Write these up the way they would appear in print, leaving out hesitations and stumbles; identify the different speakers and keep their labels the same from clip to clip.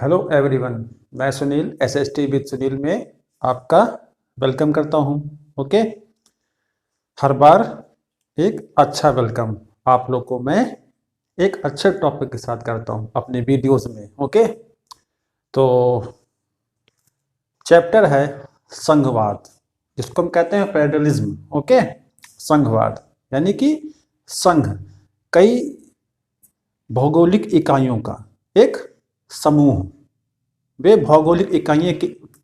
Speaker 1: Hello everyone, मैं Sunil SST with Sunil में आपका वेलकम करता हूं। ओके, हर बार एक अच्छा वेलकम आप लोग को मैं एक अच्छे टॉपिक के साथ करता हूं अपने वीडियोस में। ओके, तो चैप्टर है संघवाद, जिसको हम कहते हैं फेडरलिज्म। ओके, संघवाद यानी कि संघ कई भौगोलिक इकाइयों का एक समूह। वे भौगोलिक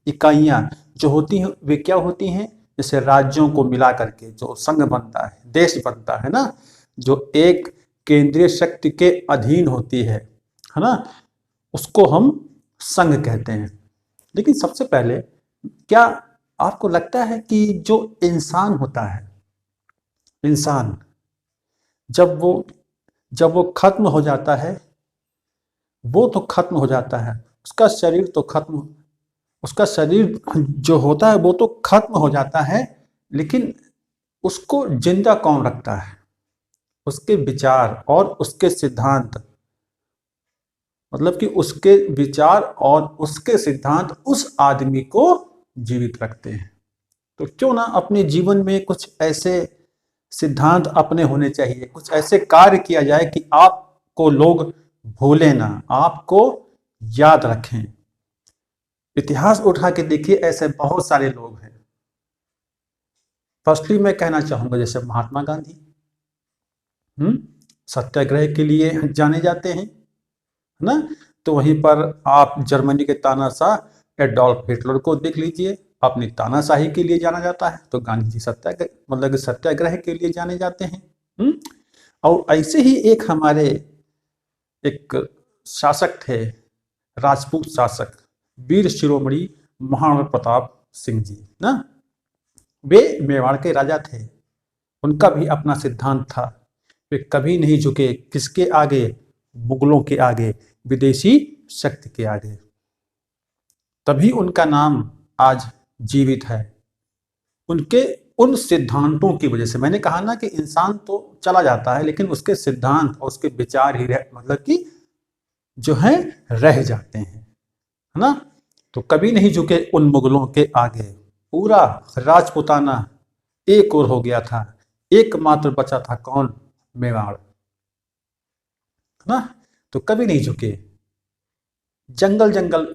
Speaker 1: इकाइयाँ जो होती हैं वे क्या होती हैं? जैसे राज्यों को मिला करके जो संघ बनता है, देश बनता है ना, जो एक केंद्रीय शक्ति के अधीन होती है ना, उसको हम संघ कहते हैं। लेकिन सबसे पहले, क्या आपको लगता है कि जो इंसान होता है, इंसान जब वो खत्म हो जाता है, वो तो खत्म हो जाता है, उसका शरीर तो खत्म, उसका शरीर जो होता है वो तो खत्म हो जाता है, लेकिन उसको जिंदा कौन रखता है? उसके विचार और उसके सिद्धांत, मतलब कि उसके विचार और उसके सिद्धांत उस आदमी को जीवित रखते हैं। तो क्यों ना अपने जीवन में कुछ ऐसे सिद्धांत अपने होने चाहिए, कुछ ऐसे कार्य किया जाए कि आपको लोग भूले ना, आपको याद रखें। इतिहास उठा के देखिए, ऐसे बहुत सारे लोग हैं। फर्स्टली मैं कहना चाहूंगा जैसे महात्मा गांधी, सत्याग्रह के लिए जाने जाते हैं, है ना। तो वहीं पर आप जर्मनी के तानाशाह एडोल्फ हिटलर को देख लीजिए, अपनी तानाशाही के लिए जाना जाता है। तो गांधी जी सत्याग्रह, मतलब सत्याग्रह के लिए जाने जाते हैं। और ऐसे ही एक हमारे एक शासक थे, राजपूत शासक, वीर शिरोमणि महाराणा प्रताप सिंह जी ना, वे मेवाड़ के राजा थे। उनका भी अपना सिद्धांत था, वे कभी नहीं झुके किसके आगे? मुगलों के आगे, विदेशी शक्ति के आगे। तभी उनका नाम आज जीवित है, उनके उन सिद्धांतों की वजह से। मैंने कहा ना कि इंसान तो चला जाता है, लेकिन उसके सिद्धांत और उसके विचार ही मतलब कि जो है रह जाते हैं, है ना। तो कभी नहीं झुके उन मुगलों के आगे। पूरा राजपुताना एक और हो गया था, एकमात्र बचा था कौन? मेवाड़, है ना। तो कभी नहीं झुके, जंगल जंगल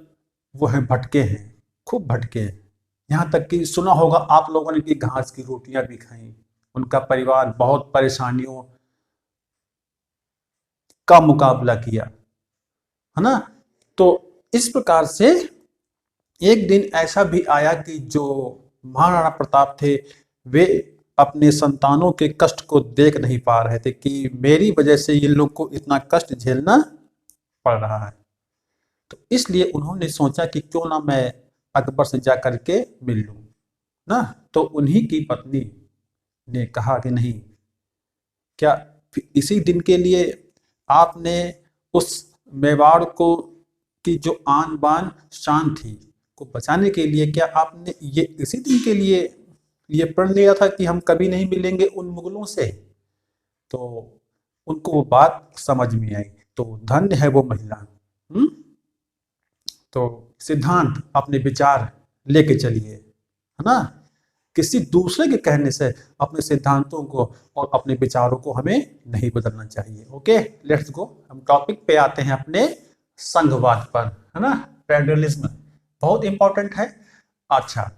Speaker 1: वो है भटके हैं, खूब भटके हैं। यहाँ तक कि सुना होगा आप लोगों ने कि घास की रोटियां भी खाई। उनका परिवार बहुत परेशानियों का मुकाबला किया, है ना। तो इस प्रकार से एक दिन ऐसा भी आया कि जो महाराणा प्रताप थे, वे अपने संतानों के कष्ट को देख नहीं पा रहे थे कि मेरी वजह से ये लोग को इतना कष्ट झेलना पड़ रहा है। तो इसलिए उन्होंने सोचा कि क्यों ना मैं अकबर से जा करके मिल लूं ना। तो उन्हीं की पत्नी ने कहा कि नहीं, क्या इसी दिन के लिए आपने उस मेवाड़ को की जो आन बान शान थी को बचाने के लिए, क्या आपने ये इसी दिन के लिए ये प्रण लिया था कि हम कभी नहीं मिलेंगे उन मुगलों से? तो उनको वो बात समझ में आई। तो धन्य है वो महिला। तो सिद्धांत, अपने विचार लेके चलिए, है ना। किसी दूसरे के कहने से अपने सिद्धांतों को और अपने विचारों को हमें नहीं बदलना चाहिए। ओके, लेट्स गो, हम टॉपिक पे आते हैं अपने संघवाद पर, है ना। फेडरलिज्म बहुत इंपॉर्टेंट है। अच्छा,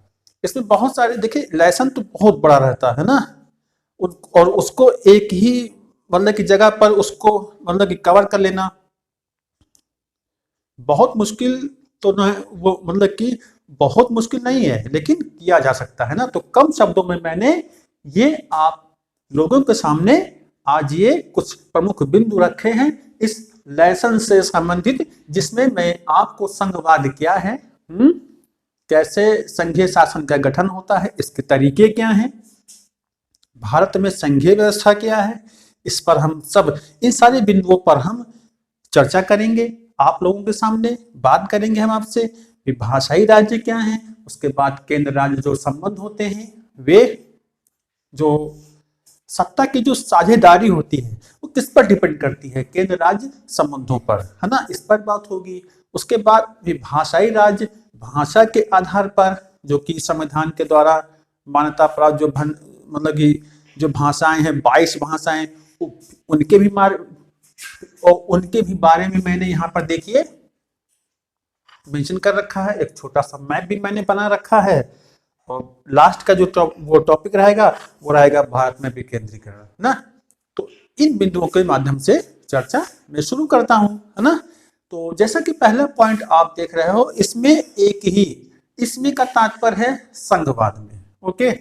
Speaker 1: इसमें बहुत सारे देखिए लेसन तो बहुत बड़ा रहता है ना, और उसको एक ही मतलब की जगह पर उसको मतलब कि कवर कर लेना बहुत मुश्किल तो ना है। वो मतलब कि बहुत मुश्किल नहीं है, लेकिन किया जा सकता है ना। तो कम शब्दों में मैंने ये आप लोगों के सामने आज ये कुछ प्रमुख बिंदु रखे हैं इस लेसन से संबंधित, जिसमें मैं आपको संघवाद क्या है, कैसे संघीय शासन का गठन होता है, इसके तरीके क्या हैं, भारत में संघीय व्यवस्था क्या है, इस पर हम सब, इन सारे बिंदुओं पर हम चर्चा करेंगे, आप लोगों के सामने बात करेंगे हम आपसे। भाषाई राज्य क्या है, उसके बाद केंद्र राज्य जो संबंध होते हैं, वे जो सत्ता की जो साझेदारी होती है वो किस पर डिपेंड करती है? केंद्र राज्य संबंधों पर, है ना, इस पर बात होगी। उसके बाद भी भाषाई राज्य, भाषा के आधार पर जो कि संविधान के द्वारा मान्यता प्राप्त जो मतलब कि जो भाषाएं हैं 22 भाषाएं, उनके भी और उनके भी बारे में मैंने यहाँ पर देखिए मेंशन कर रखा है। एक छोटा सा मैप भी मैंने बना रखा है। और लास्ट का जो वो टॉपिक रहेगा वो रहेगा भारत में विकेंद्रीकरण ना। तो इन बिंदुओं के माध्यम से चर्चा मैं शुरू करता हूं, है ना। तो जैसा कि पहला पॉइंट आप देख रहे हो, इसमें एक ही, इसमें का तात्पर्य है संघवाद में। ओके,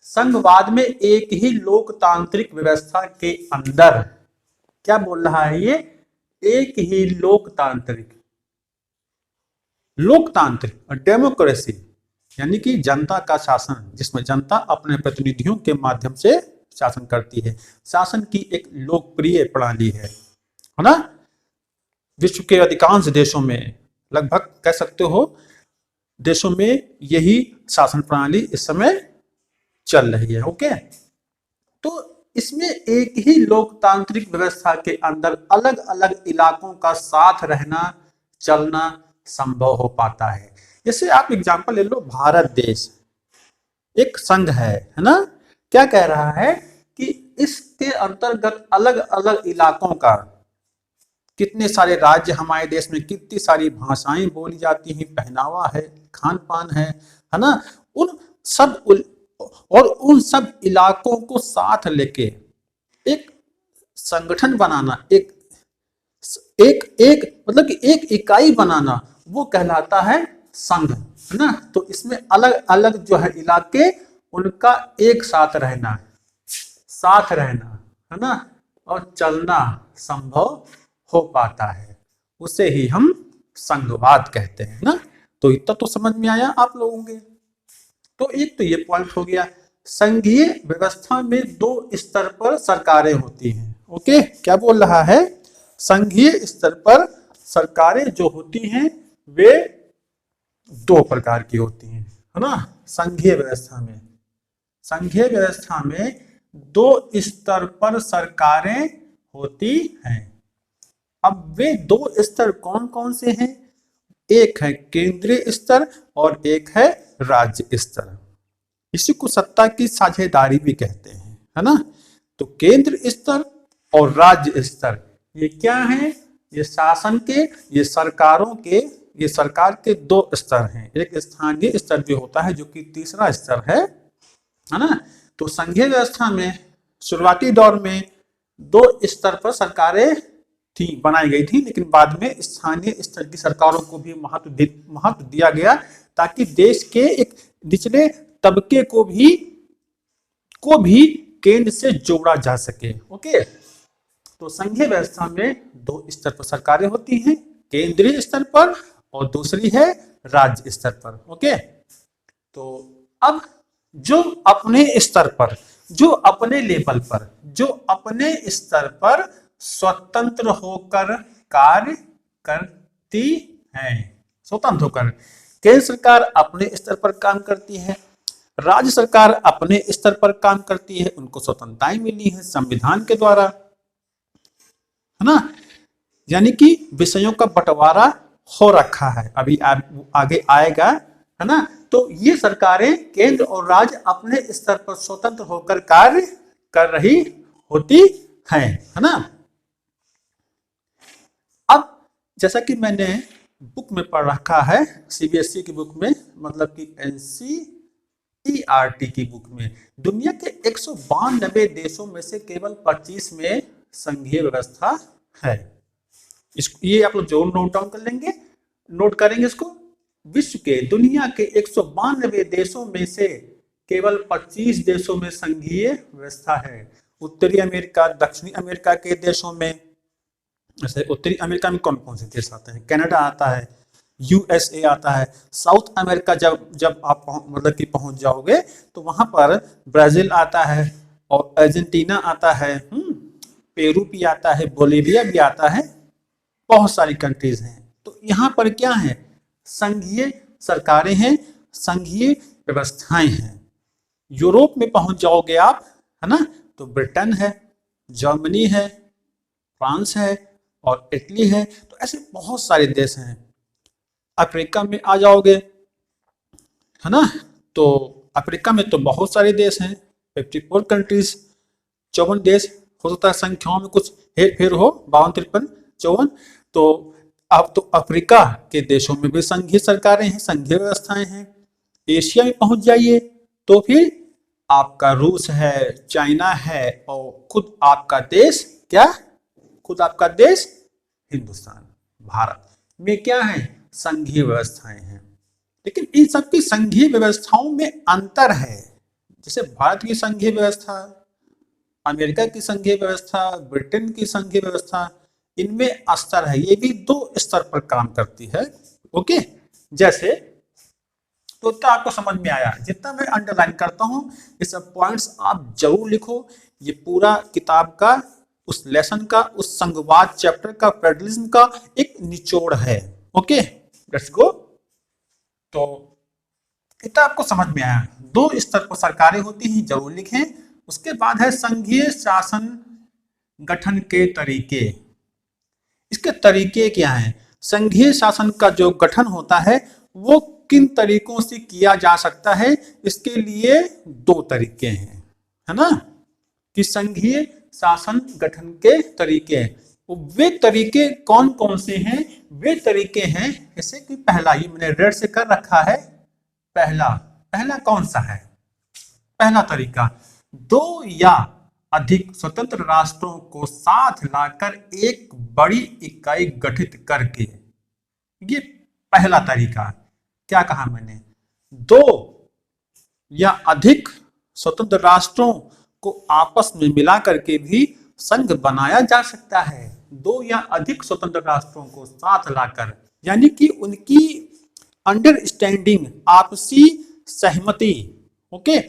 Speaker 1: संघवाद में एक ही लोकतांत्रिक व्यवस्था के अंदर क्या बोल रहा है ये, एक ही लोकतांत्रिक डेमोक्रेसी यानी कि जनता का शासन, जिसमें जनता अपने प्रतिनिधियों के माध्यम से शासन करती है, शासन की एक लोकप्रिय प्रणाली है ना। विश्व के अधिकांश देशों में, लगभग कह सकते हो देशों में यही शासन प्रणाली इस समय चल रही है। ओके, तो इसमें एक ही लोकतांत्रिक व्यवस्था के अंदर अलग अलग इलाकों का साथ रहना चलना संभव हो पाता है। जैसे आप एग्जांपल ले लो, भारत देश एक संघ है ना। क्या कह रहा है कि इसके अंतर्गत अलग अलग इलाकों का, कितने सारे राज्य हमारे देश में, कितनी सारी भाषाएं बोली जाती हैं, पहनावा है, खान पान है ना। उन सब इलाकों को साथ लेके एक संगठन बनाना, एक मतलब कि एक इकाई बनाना, वो कहलाता है संघ, है ना। तो इसमें अलग अलग जो है इलाके, उनका एक साथ रहना है ना, और चलना संभव हो पाता है, उसे ही हम संघवाद कहते हैं ना। तो इतना तो समझ में आया आप लोगों के। तो एक तो ये पॉइंट हो गया, संघीय व्यवस्था में 2 स्तर पर सरकारें होती हैं। ओके, क्या बोल रहा है, संघीय स्तर पर सरकारें जो होती हैं वे 2 प्रकार की होती हैं, है ना। संघीय व्यवस्था में 2 स्तर पर सरकारें होती हैं। अब वे 2 स्तर कौन कौन से हैं, एक है केंद्रीय स्तर और एक है राज्य स्तर। इसी को सत्ता की साझेदारी भी कहते हैं, है ना। तो केंद्र स्तर और राज्य स्तर ये क्या है, ये शासन के, ये सरकारों के, ये सरकार के 2 स्तर हैं। एक स्थानीय स्तर भी होता है जो कि तीसरा स्तर है ना। तो संघीय व्यवस्था में शुरुआती दौर में 2 स्तर पर सरकारें बनाई गई थी, लेकिन बाद में स्थानीय स्तर की सरकारों को भी महत्व दिया गया, ताकि देश के एक निचले तबके को भी केंद्र से जोड़ा जा सके। ओके, तो संघीय व्यवस्था में 2 स्तर पर सरकारें होती हैं, केंद्रीय स्तर पर और दूसरी है राज्य स्तर पर। ओके, तो अब जो अपने स्तर पर, जो अपने लेवल पर, जो अपने स्तर पर स्वतंत्र होकर कार्य करती है, स्वतंत्र होकर, केंद्र सरकार अपने स्तर पर काम करती है, राज्य सरकार अपने स्तर पर काम करती है, उनको स्वतंत्रताएं मिली है संविधान के द्वारा, है ना। यानी कि विषयों का बंटवारा हो रखा है, अभी आगे आएगा, है ना। तो ये सरकारें, केंद्र और राज्य अपने स्तर पर स्वतंत्र होकर कार्य कर रही होती हैं, है ना। अब जैसा कि मैंने बुक में पढ़ रखा है, सीबीएसई की बुक में, मतलब कि एनसीईआरटी की बुक में, दुनिया के 192 देशों में से केवल 25 में संघीय व्यवस्था है। ये आप लोग जरूर नोट डाउन कर लेंगे, नोट करेंगे इसको। विश्व के, दुनिया के 192 देशों में से केवल 25 देशों में संघीय व्यवस्था है। उत्तरी अमेरिका, दक्षिणी अमेरिका के देशों में, जैसे उत्तरी अमेरिका में कौन कौन से देश आते हैं, कनाडा आता है, यूएसए आता है। साउथ अमेरिका जब आप मतलब कि पहुंच जाओगे तो वहां पर ब्राजील आता है और अर्जेंटीना आता है, पेरू भी आता है, बोलिविया भी आता है, बहुत सारी कंट्रीज हैं। तो यहाँ पर क्या है, संघीय सरकारें हैं, संघीय व्यवस्थाएं हैं। यूरोप में पहुंच जाओगे आप, है ना, तो ब्रिटेन है, जर्मनी है, फ्रांस है, और इटली है। तो ऐसे बहुत सारे देश हैं। अफ्रीका में आ जाओगे, है ना, तो अफ्रीका में तो बहुत सारे देश हैं, 54 कंट्रीज, 54 देश। हो सकता है संख्याओं में कुछ हेर फेर हो, 52, 53, 54। तो अब तो अफ्रीका के देशों में भी संघीय सरकारें हैं, संघीय व्यवस्थाएं हैं। एशिया में पहुंच जाइए तो फिर आपका रूस है, चाइना है, और खुद आपका देश, क्या, खुद आपका देश हिंदुस्तान, भारत में क्या है, संघीय व्यवस्थाएं हैं। लेकिन इन सबकी संघीय व्यवस्थाओं में अंतर है। जैसे भारत की संघीय व्यवस्था, अमेरिका की संघीय व्यवस्था, ब्रिटेन की संघीय व्यवस्था, इनमें स्तर है, ये भी 2 स्तर पर काम करती है। ओके, जैसे, तो इतना आपको समझ में आया। जितना मैं अंडरलाइन करता हूं ये सब पॉइंट्स आप जरूर लिखो। ये पूरा किताब का, उस लेसन का, उस संघवाद चैप्टर का, फेडरलिज्म का एक निचोड़ है। Okay, let's go. तो इतना आपको समझ में आया। 2 स्तर पर सरकारें होती हैं, जरूर लिखें। उसके बाद है संघीय शासन गठन के तरीके। इसके तरीके क्या हैं? संघीय शासन का जो गठन होता है वो किन तरीकों से किया जा सकता है? इसके लिए 2 तरीके हैं, है ना, कि संघीय शासन गठन के तरीके। वे तरीके कौन कौन से हैं? वे तरीके हैं, जैसे कि पहला, ये मैंने रेड से कर रखा है, पहला कौन सा है? पहला तरीका, 2 या अधिक स्वतंत्र राष्ट्रों को साथ लाकर एक बड़ी इकाई गठित करके। ये पहला तरीका। क्या कहा मैंने? 2 या अधिक स्वतंत्र राष्ट्रों को आपस में मिला करके भी संघ बनाया जा सकता है। 2 या अधिक स्वतंत्र राष्ट्रों को साथ लाकर, यानी कि उनकी अंडरस्टैंडिंग, आपसी सहमति, ओके,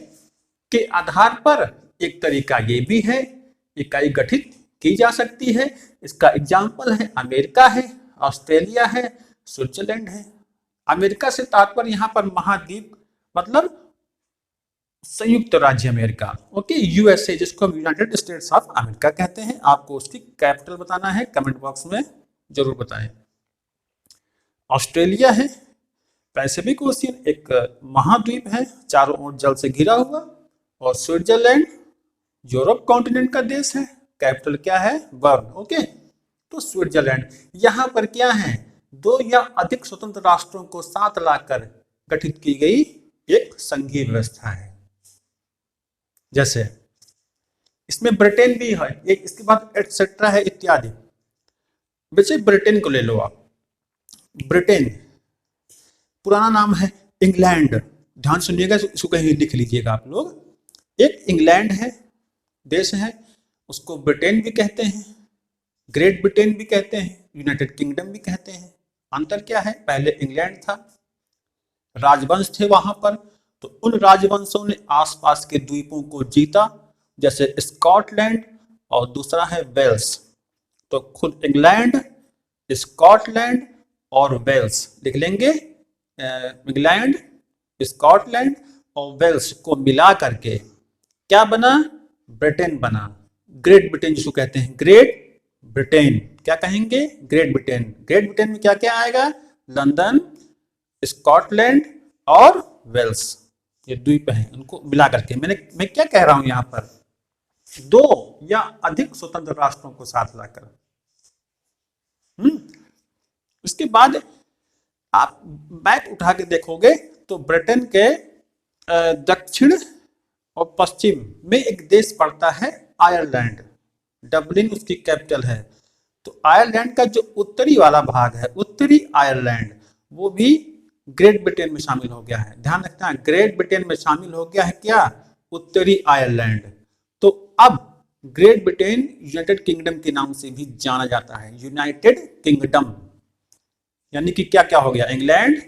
Speaker 1: के आधार पर एक तरीका ये भी है, इकाई गठित की जा सकती है। इसका एग्जाम्पल है अमेरिका है, ऑस्ट्रेलिया है, स्विट्जरलैंड है। अमेरिका से तात्पर्य यहाँ पर महाद्वीप, मतलब संयुक्त राज्य अमेरिका, ओके, यूएसए, जिसको हम यूनाइटेड स्टेट्स ऑफ अमेरिका कहते हैं। आपको उसकी कैपिटल बताना है, कमेंट बॉक्स में जरूर बताएं। ऑस्ट्रेलिया है, पैसिफिक ओशियन, एक महाद्वीप है, चारों ओर जल से घिरा हुआ। और स्विट्जरलैंड यूरोप कॉन्टिनेंट का देश है, कैपिटल क्या है? Burn, okay. तो स्विट्जरलैंड, यहां पर क्या है? 2 या अधिक स्वतंत्र राष्ट्रों को साथ लाकर गठित की गई एक संघीय व्यवस्था है। जैसे इसमें ब्रिटेन भी है, एक इसके बाद एटसेट्रा है, इत्यादि। वैसे ब्रिटेन को ले लो आप। ब्रिटेन पुराना नाम है इंग्लैंड, ध्यान सुनिएगा, इसको कहीं लिख लीजिएगा आप लोग। एक इंग्लैंड है, देश है, उसको ब्रिटेन भी कहते हैं, ग्रेट ब्रिटेन भी कहते हैं, यूनाइटेड किंगडम भी कहते हैं। अंतर क्या है? पहले इंग्लैंड था, राजवंश थे वहां पर, तो उन राजवंशों ने आसपास के द्वीपों को जीता, जैसे स्कॉटलैंड और दूसरा है वेल्स। तो खुद इंग्लैंड, स्कॉटलैंड और वेल्स लिख लेंगे। इंग्लैंड, स्कॉटलैंड और वेल्स को मिला करके क्या बना? ब्रिटेन बना। ग्रेट ब्रिटेन जिसको कहते हैं, ग्रेट ब्रिटेन, क्या कहेंगे? Great Britain. ग्रेट ब्रिटेन में क्या क्या आएगा? लंदन, स्कॉटलैंड और वेल्स, ये द्वीप हैं, उनको मिला करके। मैं क्या कह रहा हूं यहां पर? 2 या अधिक स्वतंत्र राष्ट्रों को साथ लाकर। उसके बाद आप मैप उठा के देखोगे तो ब्रिटेन के दक्षिण और पश्चिम में एक देश पड़ता है आयरलैंड, डबलिन उसकी कैपिटल है। तो आयरलैंड का जो उत्तरी वाला भाग है, उत्तरी आयरलैंड, वो भी ग्रेट ब्रिटेन में शामिल हो गया है। ध्यान रखना है, ग्रेट ब्रिटेन में शामिल हो गया है क्या? उत्तरी आयरलैंड। तो अब ग्रेट ब्रिटेन यूनाइटेड किंगडम के नाम से भी जाना जाता है, यूनाइटेड किंगडम। यानी कि क्या क्या हो गया? England,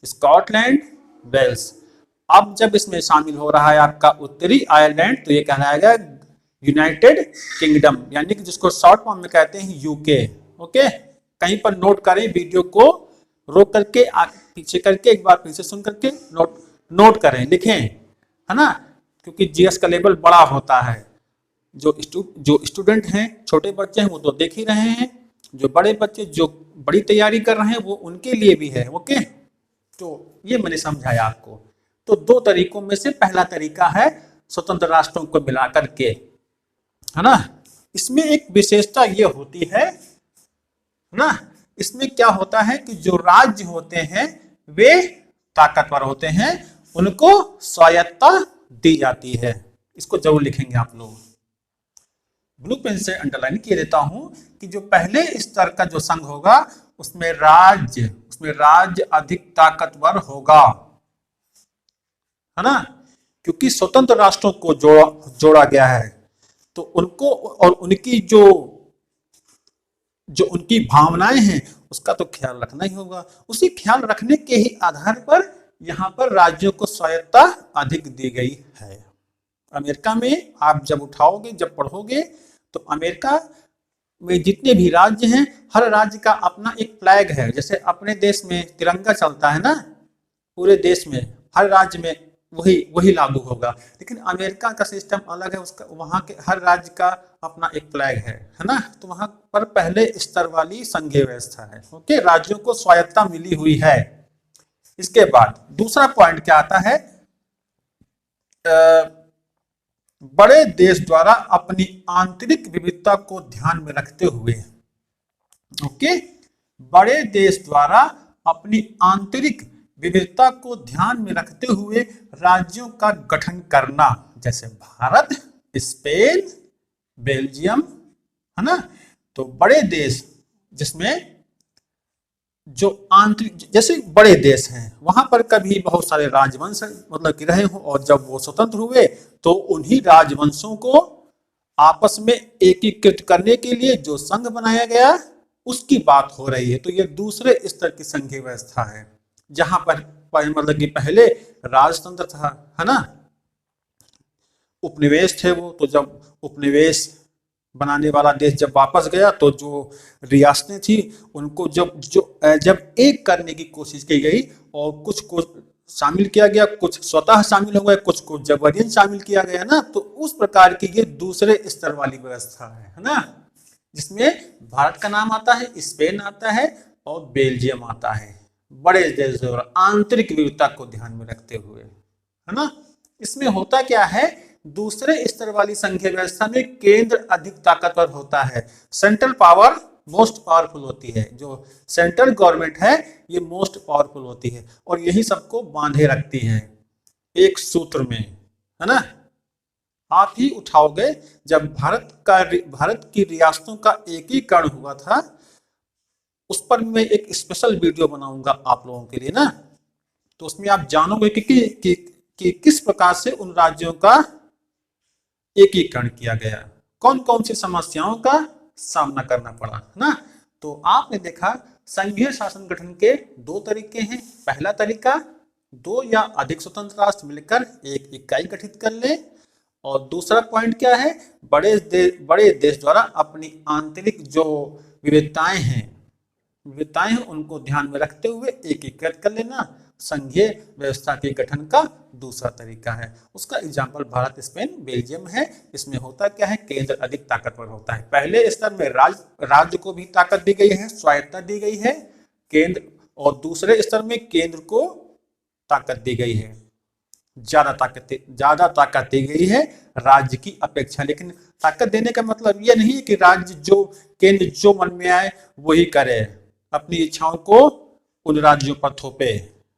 Speaker 1: Scotland, Wales. अब जब इसमें शामिल हो रहा है आपका उत्तरी आयरलैंड, तो ये कहलाएगा यूनाइटेड किंगडम, यानी कि जिसको शॉर्ट फॉर्म में कहते हैं यूके। ओके, कहीं पर नोट करें, वीडियो को रोक करके पीछे करके एक बार फिर से सुन करके नोट करें, लिखें, है ना, क्योंकि जीएस का लेवल बड़ा होता है। जो स्टूडेंट हैं, छोटे बच्चे हैं, वो तो देख ही रहे हैं, जो बड़े बच्चे जो बड़ी तैयारी कर रहे हैं वो उनके लिए भी है। ओके, तो ये मैंने समझाया आपको। तो दो तरीकों में से पहला तरीका है स्वतंत्र राष्ट्रों को मिलाकर के, है ना। इसमें एक विशेषता ये होती है ना, इसमें क्या होता है कि जो राज्य होते हैं वे ताकतवर होते हैं, उनको स्वायत्तता दी जाती है। इसको जरूर लिखेंगे आप लोग, ब्लू पेन से अंडरलाइन किए देता हूं कि जो पहले स्तर का जो संघ होगा उसमें राज्य अधिक ताकतवर होगा, है ना, क्योंकि स्वतंत्र राष्ट्रों को जोड़ा गया है। तो उनको और उनकी जो उनकी भावनाएं हैं उसका तो ख्याल रखना ही होगा। उसी ख्याल रखने के ही आधार पर यहाँ पर राज्यों को स्वायत्तता अधिक दी गई है। अमेरिका में आप जब उठाओगे, जब पढ़ोगे, तो अमेरिका में जितने भी राज्य हैं हर राज्य का अपना एक फ्लैग है। जैसे अपने देश में तिरंगा चलता है ना, पूरे देश में हर राज्य में वही लागू होगा। लेकिन अमेरिका का सिस्टम अलग है, उसका वहाँ के हर राज्य का अपना एक फ्लैग है ना। तो वहाँ पर पहले स्तर वाली संघीय व्यवस्था है। ओके, राज्यों को स्वायत्तता मिली हुई है। इसके बाद दूसरा पॉइंट क्या आता है, बड़े देश द्वारा अपनी आंतरिक विविधता को ध्यान में रखते हुए, ओके, बड़े देश द्वारा अपनी आंतरिक विविधता को ध्यान में रखते हुए राज्यों का गठन करना, जैसे भारत, स्पेन, बेल्जियम, है ना। तो बड़े देश जिसमें जो आंतरिक, जैसे बड़े देश हैं वहां पर कभी बहुत सारे राजवंश मतलब कि रहे हो, और जब वो स्वतंत्र हुए तो उन्हीं राजवंशों को आपस में एकीकृत करने के लिए जो संघ बनाया गया उसकी बात हो रही है। तो ये दूसरे स्तर की संघीय व्यवस्था है, जहां पर मतलब कि पहले राजतंत्र था, है ना, उपनिवेश थे वो। तो जब उपनिवेश बनाने वाला देश जब वापस गया तो जो रियासतें थी उनको जब एक करने की कोशिश की गई और कुछ को शामिल किया गया, कुछ स्वतः शामिल हो गए, कुछ को जबरन शामिल किया गया ना। तो उस प्रकार की ये दूसरे स्तर वाली व्यवस्था है ना, जिसमें भारत का नाम आता है, स्पेन आता है और बेल्जियम आता है। बड़े देश और आंतरिक विविधता को ध्यान में रखते हुए, है ना। इसमें होता क्या है, दूसरे स्तर वाली संघीय व्यवस्था में केंद्र अधिक ताकतवर होता है, सेंट्रल पावर मोस्ट पावरफुल होती है। जो सेंट्रल गवर्नमेंट है ये मोस्ट पावरफुल होती है और यही सबको बांधे रखती है एक सूत्र में, है ना। आप ही उठाओगे, जब भारत की रियासतों का एकीकरण हुआ था, उस पर मैं एक स्पेशल वीडियो बनाऊंगा आप लोगों के लिए ना। तो उसमें आप जानोगे कि किस प्रकार से उन राज्यों का एकीकरण किया गया, कौन कौन सी समस्याओं का सामना करना पड़ा, है ना। तो आपने देखा संघीय शासन गठन के दो तरीके हैं। पहला तरीका, दो या अधिक स्वतंत्र राष्ट्र मिलकर एक इकाई गठित कर ले, और दूसरा पॉइंट क्या है, बड़े देश द्वारा अपनी आंतरिक जो विविधताएं हैं उनको ध्यान में रखते हुए एकीकृत कर लेना। संघीय व्यवस्था के गठन का दूसरा तरीका है। उसका एग्जाम्पल भारत, स्पेन, बेल्जियम है। इसमें होता क्या है, केंद्र अधिक ताकतवर होता है। पहले स्तर में राज्य को भी ताकत दी गई है, स्वायत्तता दी गई है केंद्र, और दूसरे स्तर में केंद्र को ताकत दी गई है, ज्यादा ताकत दी गई है राज्य की अपेक्षा। लेकिन ताकत देने का मतलब यह नहीं है कि राज्य केंद्र जो मन में आए वही करे, अपनी इच्छाओं को उन राज्यों पर थोपे,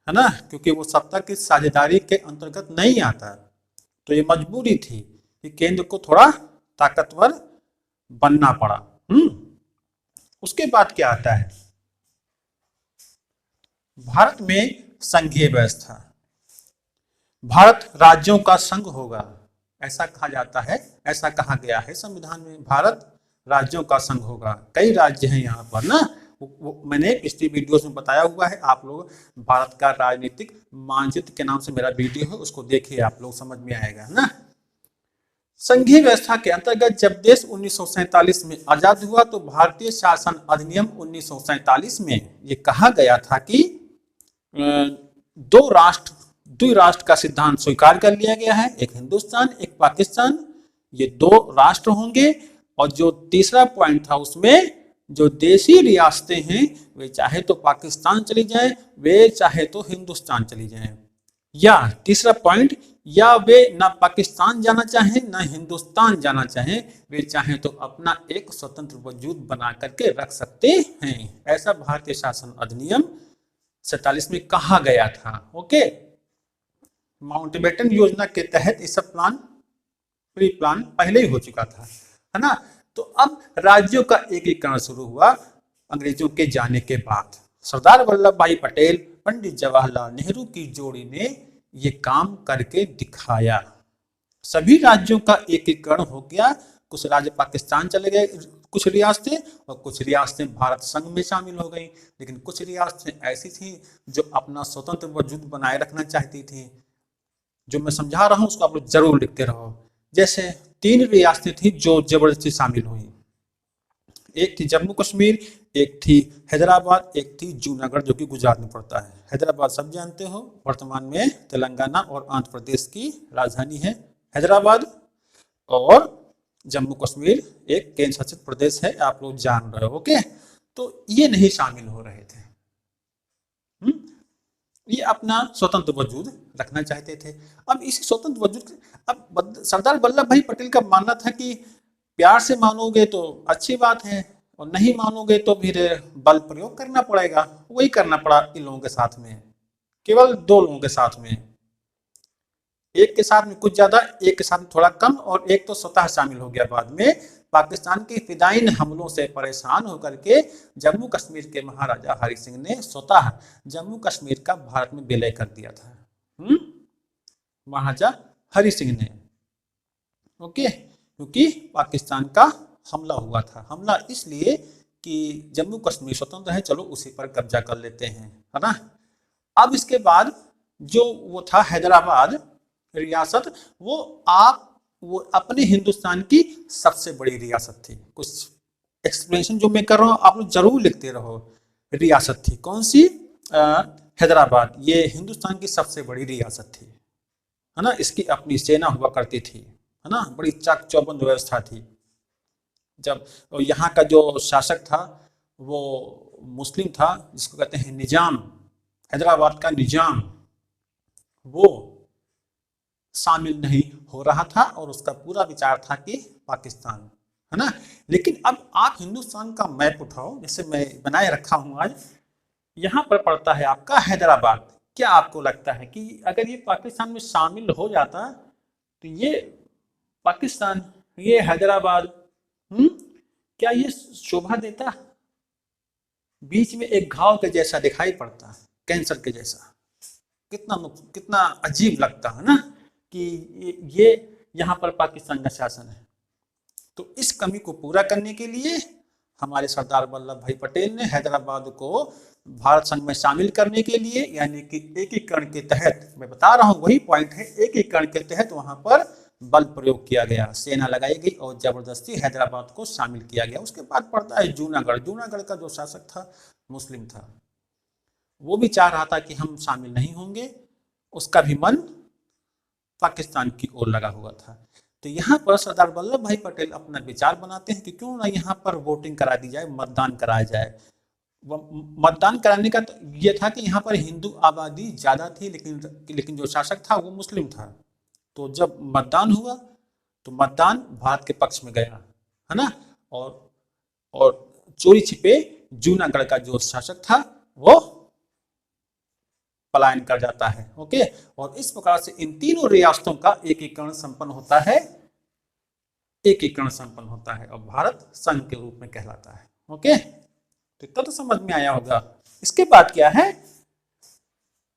Speaker 1: है ना, क्योंकि वो सत्ता की साझेदारी के अंतर्गत नहीं आता। तो ये मजबूरी थी कि केंद्र को थोड़ा ताकतवर बनना पड़ा। उसके बाद क्या आता है, भारत में संघीय व्यवस्था, भारत राज्यों का संघ होगा, ऐसा कहा जाता है, ऐसा कहा गया है संविधान में, भारत राज्यों का संघ होगा। कई राज्य हैं यहाँ पर ना, वो मैंने पिछली वीडियोस में बताया हुआ है। आप लोग भारत का राजनीतिक मानचित्र के नाम से मेरा वीडियो है, उसको देखिए, आप लोग समझ में आएगा ना। संघीय व्यवस्था के अंतर्गत जब देश 1947 में आजाद हुआ तो भारतीय शासन अधिनियम 1947 में ये कहा गया था कि द्विराष्ट्र का सिद्धांत स्वीकार कर लिया गया है, एक हिंदुस्तान एक पाकिस्तान, ये दो राष्ट्र होंगे। और जो तीसरा पॉइंट था उसमें जो देशी रियासतें हैं वे चाहे तो पाकिस्तान चली जाए, वे चाहे तो हिंदुस्तान चली जाए। या तीसरा पॉइंट, या वे ना पाकिस्तान जाना चाहें ना हिंदुस्तान जाना चाहें, वे चाहें तो अपना एक स्वतंत्र वजूद बना करके रख सकते हैं। ऐसा भारतीय शासन अधिनियम 47 में कहा गया था। ओके, माउंटबेटन योजना के तहत ये सब प्री प्लान पहले ही हो चुका था, है ना। तो अब राज्यों का एकीकरण शुरू हुआ अंग्रेजों के जाने के बाद। सरदार वल्लभ भाई पटेल, पंडित जवाहरलाल नेहरू की जोड़ी ने ये काम करके दिखाया। सभी राज्यों का एकीकरण हो गया। कुछ राज्य पाकिस्तान चले गए, कुछ रियासतें, और कुछ रियासतें भारत संघ में शामिल हो गई। लेकिन कुछ रियासतें ऐसी थी जो अपना स्वतंत्र वजूद बनाए रखना चाहती थी। जो मैं समझा रहा हूं उसको आप लोग जरूर लिखते रहो। जैसे 3 रियासतें थी जो जबरदस्ती शामिल हुई। एक थी जम्मू कश्मीर, एक थी हैदराबाद, एक थी जूनागढ़ जो कि गुजरात में पड़ता है। हैदराबाद सब जानते हो, वर्तमान में तेलंगाना और आंध्र प्रदेश की राजधानी है हैदराबाद। और जम्मू कश्मीर एक केंद्र शासित प्रदेश है, आप लोग जान रहे हो। ओके, तो ये नहीं शामिल हो रहे थे। ये अपना स्वतंत्र वजूद रखना चाहते थे। अब इस स्वतंत्र वजूद, अब सरदार वल्लभ भाई पटेल का मानना था कि प्यार से मानोगे तो अच्छी बात है, और नहीं मानोगे तो फिर बल प्रयोग करना पड़ेगा। वही करना पड़ा इन लोगों के साथ में, केवल 2 लोगों के साथ में। एक के साथ में कुछ ज्यादा, एक के साथ में थोड़ा कम, और एक तो स्वतः शामिल हो गया बाद में। पाकिस्तान के फिदायीन हमलों से परेशान होकर के जम्मू कश्मीर के महाराजा हरि सिंह ने स्वतः जम्मू कश्मीर का भारत में विलय कर दिया था। महाराजा हरि सिंह ने। ओके, क्योंकि पाकिस्तान का हमला हुआ था। हमला इसलिए कि जम्मू कश्मीर स्वतंत्र है, चलो उसी पर कब्जा कर लेते हैं, है ना। अब इसके बाद जो वो था हैदराबाद रियासत, वो अपने हिंदुस्तान की सबसे बड़ी रियासत थी। कुछ एक्सप्लेनेशन जो मैं कर रहा हूं आप लोग जरूर लिखते रहो। रियासत थी कौन सी? हैदराबाद। ये हिंदुस्तान की सबसे बड़ी रियासत थी, है ना। इसकी अपनी सेना हुआ करती थी, है ना। बड़ी चाक चौबंद व्यवस्था थी। जब यहाँ का जो शासक था वो मुस्लिम था, जिसको कहते हैं निजाम, हैदराबाद का निजाम, वो शामिल नहीं हो रहा था और उसका पूरा विचार था कि पाकिस्तान, है ना। लेकिन अब आप हिंदुस्तान का मैप उठाओ, जैसे मैं बनाए रखा हूं आज, यहां पर पड़ता है आपका हैदराबाद। क्या आपको लगता है कि अगर ये पाकिस्तान में शामिल हो जाता तो ये पाकिस्तान, ये हैदराबाद, क्या ये शोभा देता? बीच में एक घाव के जैसा दिखाई पड़ता है, कैंसर के जैसा। कितना अजीब लगता है ना कि ये यहाँ पर पाकिस्तान का शासन है। तो इस कमी को पूरा करने के लिए हमारे सरदार वल्लभ भाई पटेल ने हैदराबाद को भारत संघ में शामिल करने के लिए, यानी कि एकीकरण के तहत, मैं बता रहा हूं वही पॉइंट है, एकीकरण के तहत वहां पर बल प्रयोग किया गया, सेना लगाई गई और जबरदस्ती हैदराबाद को शामिल किया गया। उसके बाद पड़ता है जूनागढ़। जूनागढ़ का जो शासक था मुस्लिम था, वो भी चाह रहा था कि हम शामिल नहीं होंगे, उसका भी मन पाकिस्तान की ओर लगा हुआ था। तो यहाँ पर सरदार वल्लभ भाई पटेल अपना विचार बनाते हैं कि क्यों ना यहाँ पर वोटिंग करा दी जाए, मतदान कराया जाए। मतदान कराने का तो ये था कि यहाँ पर हिंदू आबादी ज्यादा थी, लेकिन जो शासक था वो मुस्लिम था। तो जब मतदान हुआ तो मतदान भारत के पक्ष में गया, है ना। और चोरी छिपे जूनागढ़ का जो शासक था वो पलायन कर जाता है। ओके, और इस प्रकार से इन तीनों रियासतों का एकीकरण संपन्न होता है, एकीकरण संपन्न होता है और भारत संघ के रूप में कहलाता है। ओके, तो इतना तो समझ में आया होगा। इसके बाद क्या है?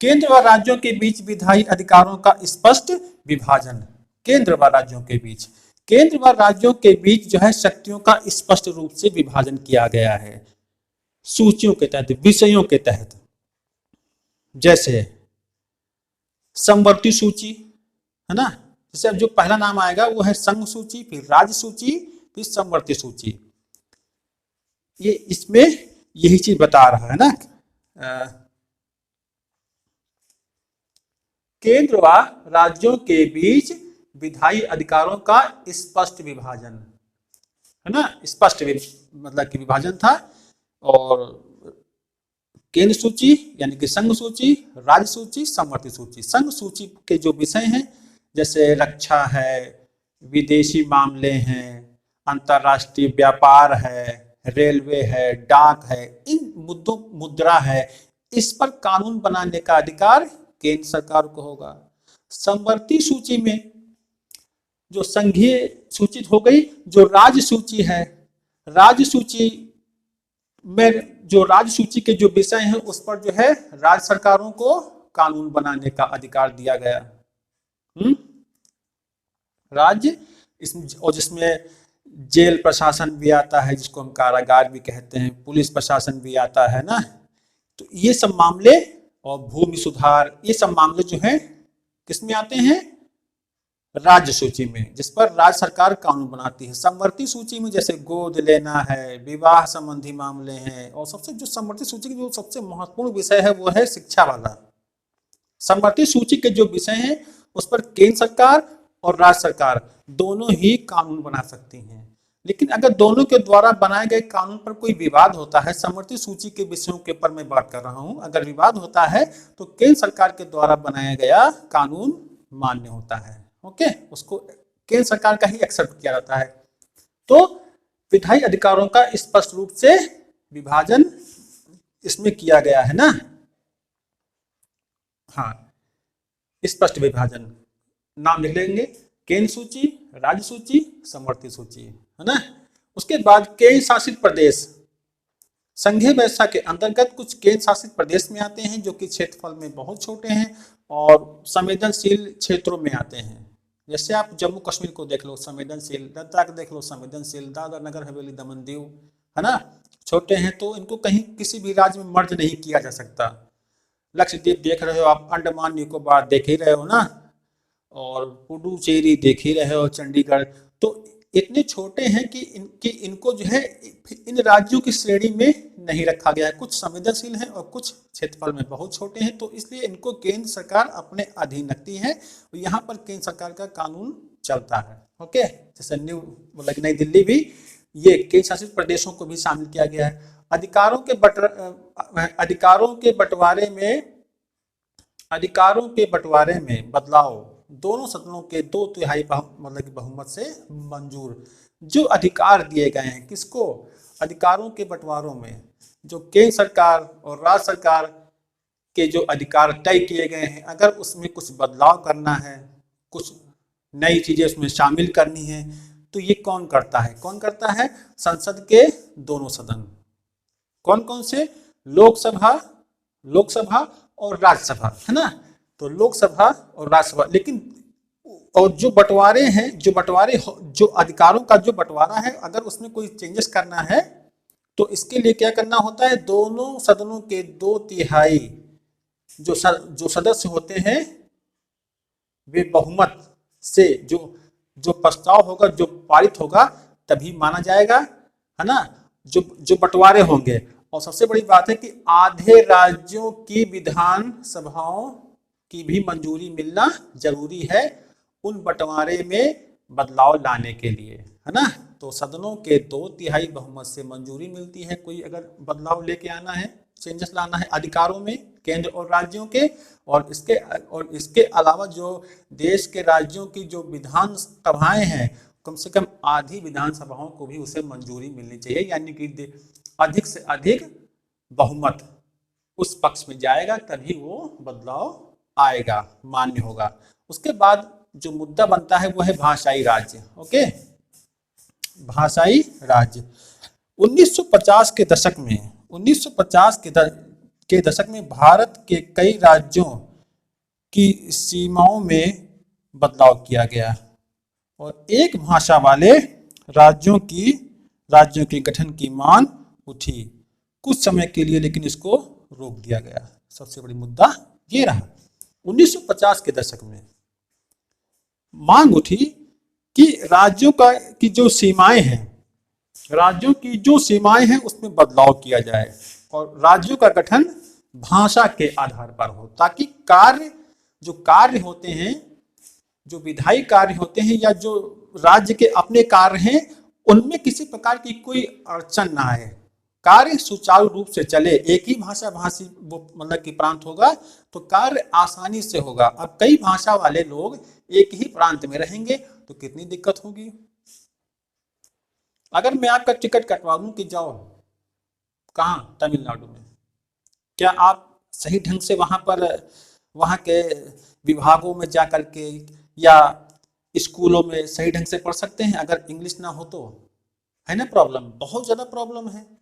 Speaker 1: केंद्र व राज्यों के बीच विधायी अधिकारों का स्पष्ट विभाजन। केंद्र व राज्यों के बीच, केंद्र व राज्यों के बीच जो है शक्तियों का स्पष्ट रूप से विभाजन किया गया है, सूचियों के तहत, विषयों के तहत। जैसे समवर्ती सूची, है ना। जैसे अब जो पहला नाम आएगा वो है संघ सूची, फिर राज्य सूची, फिर समवर्ती सूची। ये इसमें यही चीज बता रहा है ना। केंद्र व राज्यों के बीच विधायी अधिकारों का स्पष्ट विभाजन। है ना, स्पष्ट मतलब कि विभाजन था। और केंद्र सूची यानी कि संघ सूची, राज्य सूची, समवर्ती सूची। संघ सूची के जो विषय हैं जैसे रक्षा है, विदेशी मामले हैं, अंतरराष्ट्रीय व्यापार है, रेलवे है, डाक है, इन मुद्दों, मुद्रा है, इस पर कानून बनाने का अधिकार केंद्र सरकार को होगा। समवर्ती सूची में जो संघीय सूची हो गई, जो राज्य सूची है, राज्य सूची में जो राज्य सूची के जो विषय हैं उस पर जो है राज्य सरकारों को कानून बनाने का अधिकार दिया गया। राज्य इसमें, और जिसमें जेल प्रशासन भी आता है, जिसको हम कारागार भी कहते हैं, पुलिस प्रशासन भी आता है ना। तो ये सब मामले और भूमि सुधार, ये सब मामले जो है किसमें आते हैं, राज्य सूची में, जिस पर राज्य सरकार कानून बनाती है। समवर्ती सूची में जैसे गोद लेना है, विवाह संबंधी मामले हैं, और सबसे जो समवर्ती सूची की जो सबसे महत्वपूर्ण विषय है वो है शिक्षा वाला। समवर्ती सूची के जो विषय हैं उस पर केंद्र सरकार और राज्य सरकार दोनों ही कानून बना सकती हैं। लेकिन अगर दोनों के द्वारा बनाए गए कानून पर कोई विवाद होता है, समवर्ती सूची के विषयों के ऊपर मैं बात कर रहा हूं, अगर विवाद होता है तो केंद्र सरकार के द्वारा बनाया गया कानून मान्य होता है। ओके, उसको केंद्र सरकार का ही एक्सेप्ट किया जाता है। तो विधायी अधिकारों का स्पष्ट रूप से विभाजन इसमें किया गया है ना। हाँ, स्पष्ट विभाजन, नाम लिख लेंगे, केंद्र सूची, राज्य सूची, समवर्ती सूची, है ना। उसके बाद केंद्र शासित प्रदेश, संघीय व्यवस्था के अंतर्गत कुछ केंद्र शासित प्रदेश में आते हैं जो कि क्षेत्रफल में बहुत छोटे हैं और संवेदनशील क्षेत्रों में आते हैं। जैसे आप जम्मू कश्मीर को देख लो, संवेदनशील, लद्दाख देख लो, संवेदनशील, दादरा नगर हवेली, दमन दीव, है ना, छोटे हैं तो इनको कहीं किसी भी राज्य में मर्ज नहीं किया जा सकता। लक्षद्वीप देख रहे हो आप, अंडमान निकोबार देख ही रहे हो ना, और पुडुचेरी देख ही रहे हो, चंडीगढ़, तो इतने छोटे हैं कि इनको जो है इन राज्यों की श्रेणी में नहीं रखा गया है। कुछ संवेदनशील हैं और कुछ क्षेत्रफल में बहुत छोटे हैं, तो इसलिए इनको केंद्र सरकार अपने अधीन रखती है। यहाँ पर केंद्र सरकार का कानून चलता है। ओके, जैसे नई दिल्ली भी ये केंद्र शासित प्रदेशों को भी शामिल किया गया है। अधिकारों के बंटवारे में बदलाव दोनों सदनों के 2/3 मतलब कि बहुमत से मंजूर। जो अधिकार दिए गए हैं किसको, अधिकारों के बंटवारों में जो केंद्र सरकार और राज्य सरकार के जो अधिकार तय किए गए हैं, अगर उसमें कुछ बदलाव करना है, कुछ नई चीजें उसमें शामिल करनी है, तो ये कौन करता है, कौन करता है, संसद के दोनों सदन। कौन कौन से, लोकसभा और राज्यसभा, है ना। तो लोकसभा और राज्यसभा, लेकिन और जो बंटवारे हैं, जो अधिकारों का जो बंटवारा है, अगर उसमें कोई चेंजेस करना है तो इसके लिए क्या करना होता है, दोनों सदनों के 2/3 जो सदस्य होते हैं वे बहुमत से जो प्रस्ताव होगा, जो पारित होगा तभी माना जाएगा, है ना, जो बंटवारे होंगे। और सबसे बड़ी बात है कि आधे राज्यों की विधान सभाओं की भी मंजूरी मिलना जरूरी है उन बंटवारे में बदलाव लाने के लिए, है ना। तो सदनों के 2/3 बहुमत से मंजूरी मिलती है कोई अगर बदलाव लेके आना है, चेंजेस लाना है अधिकारों में केंद्र और राज्यों के। और इसके अलावा जो देश के राज्यों की जो विधान सभाएं हैं, कम से कम आधी विधानसभाओं को भी उसे मंजूरी मिलनी चाहिए, यानी कि अधिक से अधिक बहुमत उस पक्ष में जाएगा तभी वो बदलाव आएगा, मान्य होगा। उसके बाद जो मुद्दा बनता है वो है भाषाई राज्य। ओके, भाषाई राज्य 1950 के दशक में भारत के कई राज्यों की सीमाओं में बदलाव किया गया और एक भाषा वाले राज्यों के गठन की मांग उठी कुछ समय के लिए, लेकिन इसको रोक दिया गया। सबसे बड़ी मुद्दा ये रहा। 1950 के दशक में मांग उठी कि राज्यों की जो सीमाएं हैं उसमें बदलाव किया जाए और राज्यों का गठन भाषा के आधार पर हो, ताकि कार्य होते हैं, जो विधायी कार्य होते हैं या जो राज्य के अपने कार्य हैं, उनमें किसी प्रकार की कोई अड़चन ना आए, कार्य सुचारू रूप से चले। एक ही भाषा भाषी वो मतलब कि प्रांत होगा तो कार्य आसानी से होगा। अब कई भाषा वाले लोग एक ही प्रांत में रहेंगे तो कितनी दिक्कत होगी। अगर मैं आपका टिकट कटवा दूं कि जाओ कहाँ, तमिलनाडु में, क्या आप सही ढंग से वहां पर वहां के विभागों में जा करके या स्कूलों में सही ढंग से पढ़ सकते हैं अगर इंग्लिश ना हो तो? है ना प्रॉब्लम, बहुत ज्यादा प्रॉब्लम है।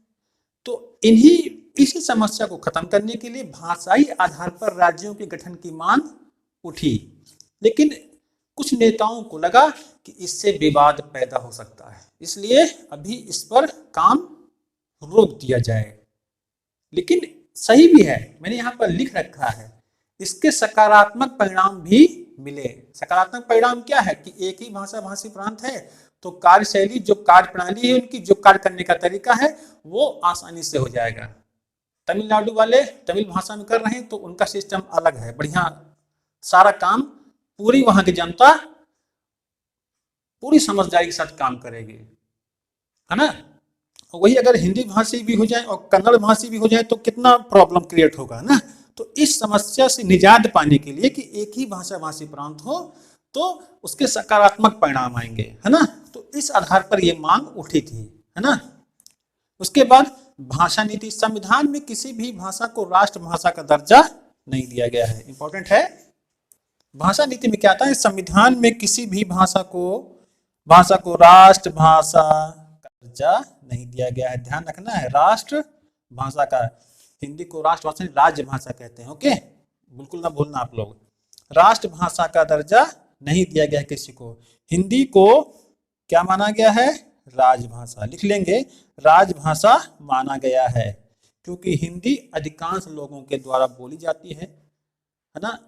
Speaker 1: तो इसी समस्या को खत्म करने के लिए भाषाई आधार पर राज्यों के गठन की मांग उठी, लेकिन कुछ नेताओं को लगा कि इससे विवाद पैदा हो सकता है, इसलिए अभी इस पर काम रोक दिया जाए। लेकिन सही भी है, मैंने यहाँ पर लिख रखा है, इसके सकारात्मक परिणाम भी मिले। सकारात्मक परिणाम क्या है कि एक ही भाषा भाषी प्रांत है तो कार्यशैली, जो कार्य प्रणाली है उनकी, जो कार्य करने का तरीका है वो आसानी से हो जाएगा। तमिलनाडु वाले तमिल भाषा में कर रहे हैं तो उनका सिस्टम अलग है, बढ़िया, सारा काम पूरी वहां की जनता पूरी समझदारी के साथ काम करेगी, है ना। वही अगर हिंदी भाषी भी हो जाए और कन्नड़ भाषी भी हो जाए तो कितना प्रॉब्लम क्रिएट होगा ना। तो इस समस्या से निजात पाने के लिए कि एक ही भाषा भाषी प्रांत हो तो उसके सकारात्मक परिणाम आएंगे, है ना। तो इस आधार पर यह मांग उठी थी, है ना। उसके बाद भाषा नीति, संविधान में किसी भी भाषा को राष्ट्रभाषा का दर्जा नहीं दिया गया है। इंपॉर्टेंट है, भाषा नीति में क्या आता है, संविधान में किसी भी भाषा को राष्ट्रभाषा का दर्जा नहीं दिया गया है। ध्यान रखना है, राष्ट्र भाषा का, हिंदी को राष्ट्रभाषा नहीं राजभाषा कहते हैं, ओके, बिल्कुल ना भूलना आप लोग। राष्ट्रभाषा का दर्जा नहीं दिया गया किसी को। हिंदी को क्या माना गया है, राजभाषा, लिख लेंगे, राजभाषा माना गया है, क्योंकि हिंदी अधिकांश लोगों के द्वारा बोली जाती है ना।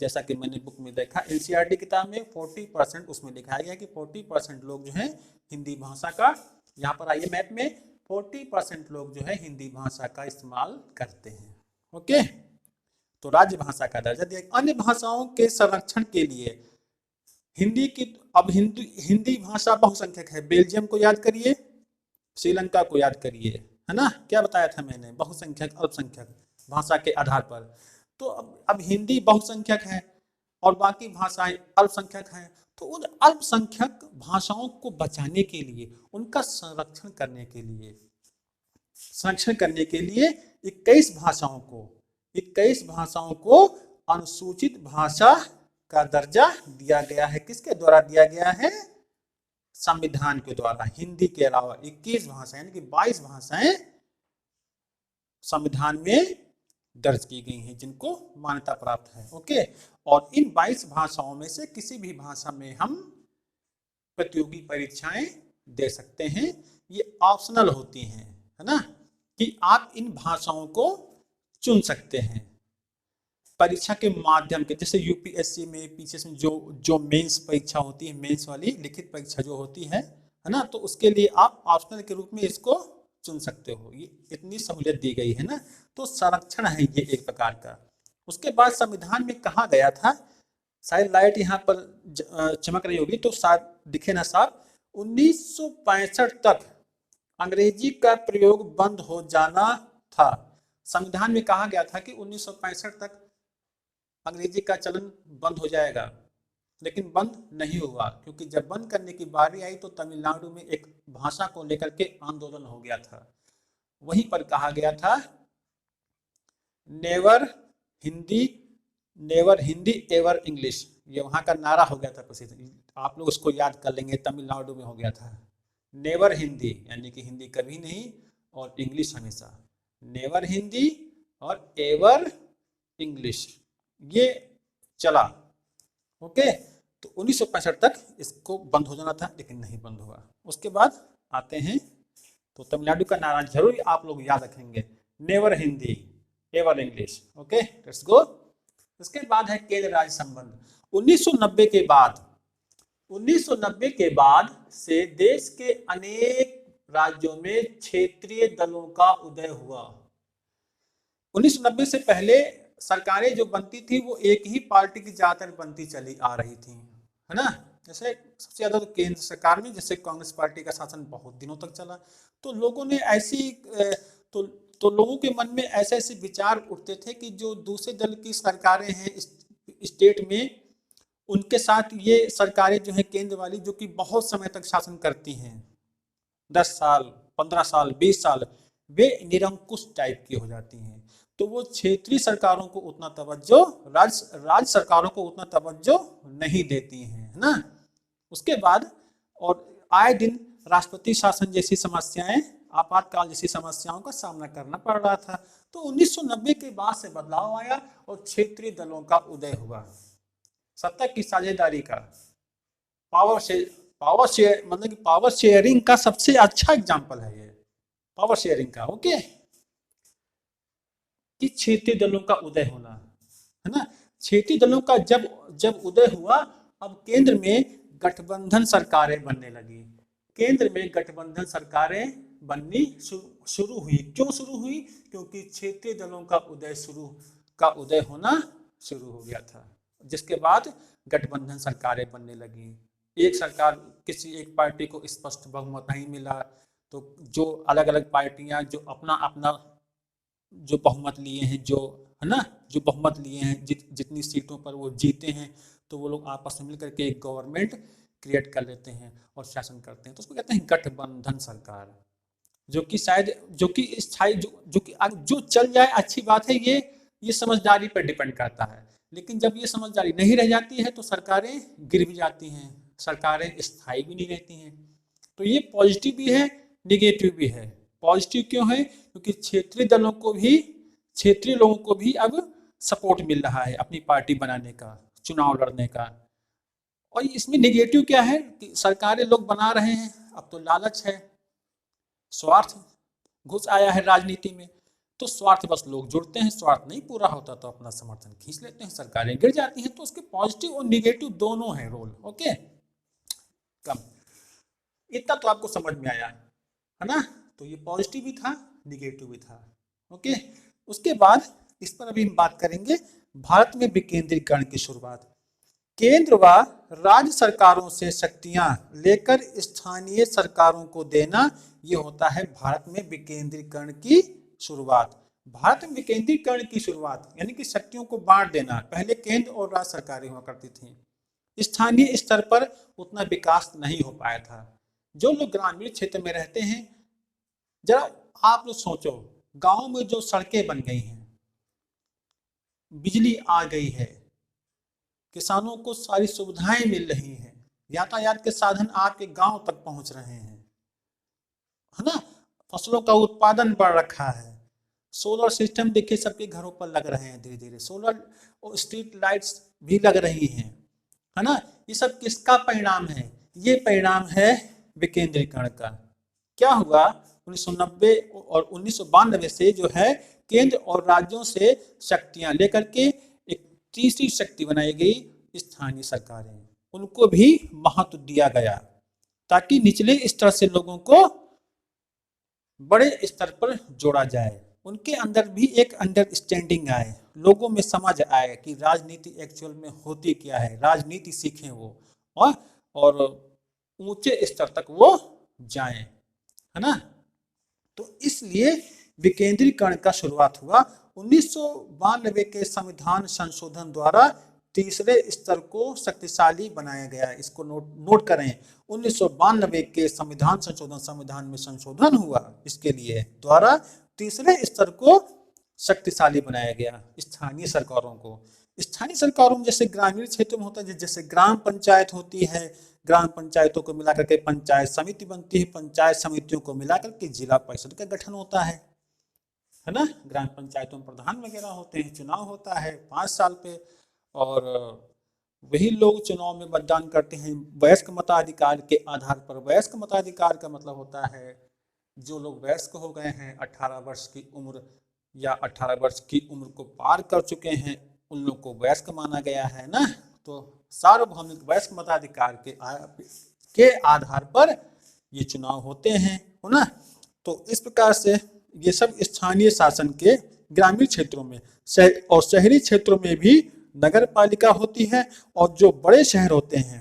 Speaker 1: जैसा कि मैंने बुक में देखा, एनसीईआरटी किताब में 40% उसमें दिखाया गया कि 40% लोग जो है हिंदी भाषा का, यहाँ पर आइए मैप में, 40% लोग जो है हिंदी भाषा का इस्तेमाल करते हैं, ओके। तो राज्य भाषा का दर्जा दिया। अन्य भाषाओं के संरक्षण के लिए हिंदी की, अब हिंदी भाषा बहुसंख्यक है। बेल्जियम को याद करिए, श्रीलंका को याद करिए, है ना। क्या बताया था मैंने, बहुसंख्यक अल्पसंख्यक भाषा के आधार पर। तो अब हिंदी बहुसंख्यक है और बाकी भाषाएं अल्पसंख्यक हैं, तो उन अल्पसंख्यक भाषाओं को बचाने के लिए, उनका संरक्षण करने के लिए 21 भाषाओं को अनुसूचित भाषा का दर्जा दिया गया है। किसके द्वारा दिया गया है, संविधान के द्वारा। हिंदी के अलावा 21 भाषाएं यानी कि 22 भाषाएं संविधान में दर्ज की गई हैं जिनको मान्यता प्राप्त है, ओके। और इन 22 भाषाओं में से किसी भी भाषा में हम प्रतियोगी परीक्षाएं दे सकते हैं। ये ऑप्शनल होती हैं, है ना, कि आप इन भाषाओं को चुन सकते हैं परीक्षा के माध्यम के। जैसे यूपीएससी में पीछे से जो मेंस परीक्षा होती है, मेंस वाली लिखित परीक्षा जो होती है ना, तो उसके लिए आप ऑप्शनल के रूप में इसको चुन सकते हो। ये इतनी सहूलियत दी गई है ना, तो संरक्षण है ये एक प्रकार का। उसके बाद संविधान में कहा गया था, शायद लाइट यहाँ पर चमक रही होगी तो शायद दिखे ना साफ, 1965 तक अंग्रेजी का प्रयोग बंद हो जाना था। संविधान में कहा गया था कि 1965 तक अंग्रेजी का चलन बंद हो जाएगा, लेकिन बंद नहीं हुआ, क्योंकि जब बंद करने की बारी आई तो तमिलनाडु में एक भाषा को लेकर के आंदोलन हो गया था। वहीं पर कहा गया था नेवर हिंदी एवर इंग्लिश, ये वहां का नारा हो गया था प्रसिद्ध। आप लोग उसको याद कर लेंगे, तमिलनाडु में हो गया था। नेवर हिंदी यानी कि हिंदी कभी नहीं और इंग्लिश हमेशा। नेवर हिंदी और एवर इंग्लिश ये चला, ओके। तो 1965 तक इसको बंद हो जाना था, लेकिन नहीं बंद हुआ। उसके बाद आते हैं, तो तमिलनाडु का नारा जरूर आप लोग याद रखेंगे, never Hindi ever English, okay, let's go. उसके बाद है केंद्र राज्य संबंध। 1990 के बाद से देश के अनेक राज्यों में क्षेत्रीय दलों का उदय हुआ। 1990 से पहले सरकारें जो बनती थी वो एक ही पार्टी की ज्यादातर बनती चली आ रही थी, है ना। जैसे सबसे ज्यादा तो केंद्र सरकार में, जैसे कांग्रेस पार्टी का शासन बहुत दिनों तक चला, तो लोगों ने ऐसी तो तो लोगों के मन में ऐसे ऐसे विचार उठते थे कि जो दूसरे दल की सरकारें हैं स्टेट में, उनके साथ ये सरकारें जो हैं केंद्र वाली, जो कि बहुत समय तक शासन करती हैं, 10 साल, 15 साल, 20 साल, वे निरंकुश टाइप की हो जाती हैं। तो वो क्षेत्रीय सरकारों को उतना तवज्जो, राज्य सरकारों को उतना तवज्जो नहीं देती हैं, है ना। उसके बाद और आए दिन राष्ट्रपति शासन जैसी समस्याएं, आपातकाल जैसी समस्याओं का सामना करना पड़ रहा था। तो 1990 के बाद से बदलाव आया और क्षेत्रीय दलों का उदय हुआ, सत्ता की साझेदारी का, पावर शेयर मतलब कि पावर शेयरिंग का सबसे अच्छा एग्जांपल है ये, पावर शेयरिंग का, ओके, कि क्षेत्रीय दलों का उदय होना, है ना। क्षेत्रीय दलों का जब उदय हुआ, अब केंद्र में गठबंधन सरकारें बनने लगी, केंद्र में गठबंधन सरकारें बननी शुरू हुई। क्यों शुरू हुई? क्योंकि क्षेत्रीय दलों का उदय होना शुरू हो गया था, जिसके बाद गठबंधन सरकारें बनने लगी। एक सरकार, किसी एक पार्टी को स्पष्ट बहुमत नहीं मिला, तो जो अलग अलग पार्टियां जो अपना अपना जो बहुमत लिए हैं, जो है ना, जो बहुमत लिए हैं, जितनी सीटों पर वो जीते हैं, तो वो लोग आपस में मिलकर के एक गवर्नमेंट क्रिएट कर लेते हैं और शासन करते हैं। तो उसको कहते हैं गठबंधन सरकार, जो कि शायद जो कि स्थायी जो चल जाए अच्छी बात है, ये समझदारी पर डिपेंड करता है। लेकिन जब ये समझदारी नहीं रह जाती है तो सरकारें गिर भी जाती हैं, सरकारें स्थायी भी नहीं रहती हैं। तो ये पॉजिटिव भी है, निगेटिव भी है। पॉजिटिव क्यों है? क्योंकि क्षेत्रीय लोगों को भी अब सपोर्ट मिल रहा है अपनी पार्टी बनाने का, चुनाव लड़ने का। और इसमें निगेटिव क्या है कि सरकारें लोग बना रहे हैं, अब तो लालच है, स्वार्थ घुस आया है राजनीति में, तो स्वार्थ बस लोग जुड़ते हैं, स्वार्थ नहीं पूरा होता तो अपना समर्थन खींच लेते हैं, सरकारें गिर जाती हैं। तो उसके पॉजिटिव और निगेटिव दोनों हैं रोल, ओके। कम इतना तो आपको समझ में आया है ना। तो ये पॉजिटिव भी था, निगेटिव भी था, ओके। उसके बाद इस पर अभी हम बात करेंगे, भारत में विकेंद्रीकरण की शुरुआत। केंद्र व राज्य सरकारों से शक्तियां लेकर स्थानीय सरकारों को देना, ये होता है भारत में विकेंद्रीकरण की शुरुआत। भारत में विकेंद्रीकरण की शुरुआत यानी कि शक्तियों को बांट देना। पहले केंद्र और राज्य सरकारें हुआ करती थी, स्थानीय स्तर पर उतना विकास नहीं हो पाया था। जो लोग ग्रामीण क्षेत्र में रहते हैं, जरा आप लोग सोचो, गांव में जो सड़कें बन गई हैं, बिजली आ गई है, किसानों को सारी सुविधाएं मिल रही हैं, यातायात के साधन आपके गांव तक पहुंच रहे हैं, है ना, फसलों का उत्पादन बढ़ रखा है, सोलर सिस्टम देखिए सबके घरों पर लग रहे हैं, धीरे धीरे सोलर और स्ट्रीट लाइट्स भी लग रही हैं, है ना। ये सब किसका परिणाम है? ये परिणाम है विकेंद्रीकरण का। क्या हुआ 1990 और 1992 से जो है केंद्र और राज्यों से शक्तियां लेकर के एक तीसरी शक्ति बनाई गई, स्थानीय सरकारें। उनको भी महत्व दिया गया ताकि निचले स्तर से लोगों को बड़े स्तर पर जोड़ा जाए, उनके अंदर भी एक अंडरस्टैंडिंग आए, लोगों में समझ आए कि राजनीति एक्चुअल में होती क्या है, राजनीति सीखें वो और ऊंचे स्तर तक वो जाएं, है ना। तो इसलिए विकेंद्रीकरण का शुरुआत हुआ 1992 के संविधान संशोधन द्वारा। तीसरे स्तर को शक्तिशाली बनाया गया, इसको नोट करें। 1992 के संविधान में संशोधन हुआ, इसके लिए द्वारा तीसरे स्तर को शक्तिशाली बनाया गया, स्थानीय सरकारों को। स्थानीय सरकारों में जैसे ग्रामीण क्षेत्रों में होता है, जैसे ग्राम पंचायत होती है, ग्राम पंचायतों को मिलाकर के पंचायत समिति बनती है, पंचायत समितियों को मिलाकर के जिला परिषद का गठन होता है ना। ग्राम पंचायतों में प्रधान वगैरह होते हैं, चुनाव होता है 5 साल पे, और वही लोग चुनाव में मतदान करते हैं वयस्क मताधिकार के आधार पर। वयस्क मताधिकार का मतलब होता है जो लोग वयस्क हो गए हैं, 18 वर्ष की उम्र या 18 वर्ष की उम्र को पार कर चुके हैं, उन लोग को वयस्क माना गया है ना। तो सार्वभौमिक वयस्क मताधिकार के आधार पर ये चुनाव होते हैं, है ना। तो इस प्रकार से ये सब स्थानीय शासन के ग्रामीण क्षेत्रों में और शहरी क्षेत्रों में भी नगर पालिका होती है, और जो बड़े शहर होते हैं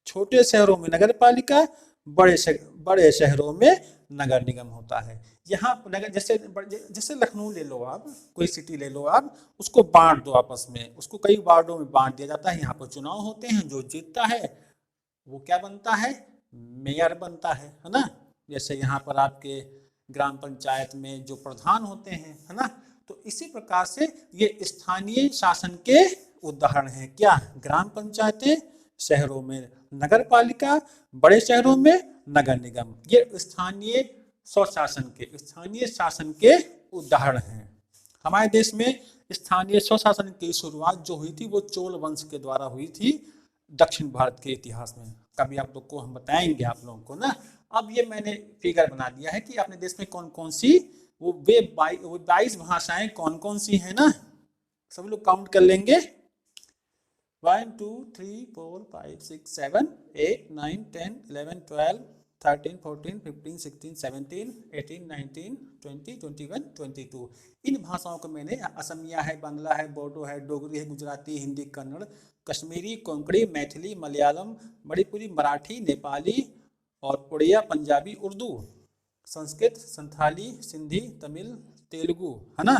Speaker 1: छोटे शहरों में नगर पालिका, बड़े शहरों में नगर निगम होता है। यहाँ नगर जैसे जैसे लखनऊ ले लो आप, कोई सिटी ले लो आप, उसको बांट दो आपस में, उसको कई वार्डों में बांट दिया जाता है। यहाँ पर चुनाव होते हैं, जो जीतता है वो क्या बनता है, मेयर बनता है ना। जैसे यहाँ पर आपके ग्राम पंचायत में जो प्रधान होते हैं, है ना। तो इसी प्रकार से ये स्थानीय शासन के उदाहरण हैं। क्या, ग्राम पंचायतें, शहरों में नगर पालिका, बड़े शहरों में नगर निगम, ये स्थानीय शासन के उदाहरण हैं। हमारे देश में स्थानीय स्वशासन की शुरुआत जो हुई थी वो चोल वंश के द्वारा हुई थी दक्षिण भारत के इतिहास में। कभी आप लोग को हम बताएंगे आप लोगों को ना। अब ये मैंने फिगर बना दिया है कि अपने देश में कौन कौन सी वो 22 भाषाएं कौन कौन सी हैं ना। सब लोग काउंट कर लेंगे। 1 2 3 4 5 6 7 8 9 10 11 12 13 14 15 16 17 18 19 20 21 22। इन भाषाओं को मैंने, असमिया है, बांग्ला है, बोडो है, डोगरी है, गुजराती, हिंदी, कन्नड़, कश्मीरी, कोंकणी, मैथिली, मलयालम, मणिपुरी, मराठी, नेपाली और उड़िया, पंजाबी, उर्दू, संस्कृत, संथाली, सिंधी, तमिल, तेलुगु, है ना।